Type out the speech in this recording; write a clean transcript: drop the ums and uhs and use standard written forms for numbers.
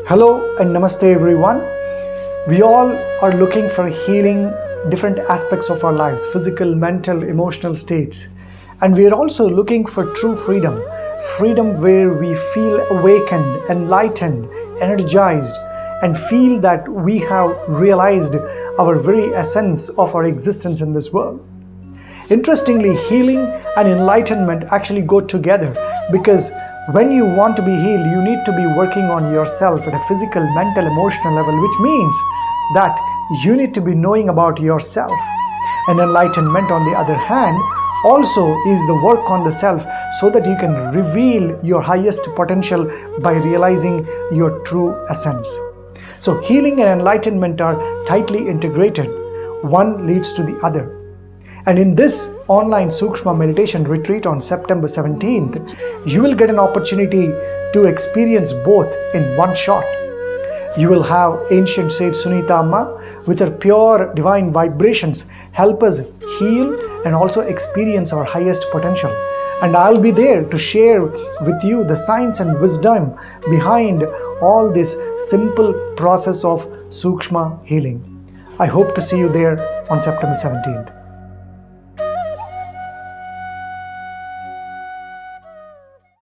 Hello and namaste everyone. We all are looking for healing different aspects of our lives, physical, mental, emotional states. And we are also looking for true freedom, freedom where we feel awakened, enlightened, energized, and feel that we have realized our very essence of our existence in this world. Interestingly, healing and enlightenment actually go together because when you want to be healed, you need to be working on yourself at a physical, mental, emotional level, which means that you need to be knowing about yourself. And enlightenment, on the other hand, also is the work on the self so that you can reveal your highest potential by realizing your true essence. So healing and enlightenment are tightly integrated. One leads to the other. And in this online Sookshma meditation retreat on September 17th, you will get an opportunity to experience both in one shot. You will have ancient sage Sunita Amma with her pure divine vibrations help us heal and also experience our highest potential. And I'll be there to share with you the science and wisdom behind all this simple process of Sookshma healing. I hope to see you there on September 17th.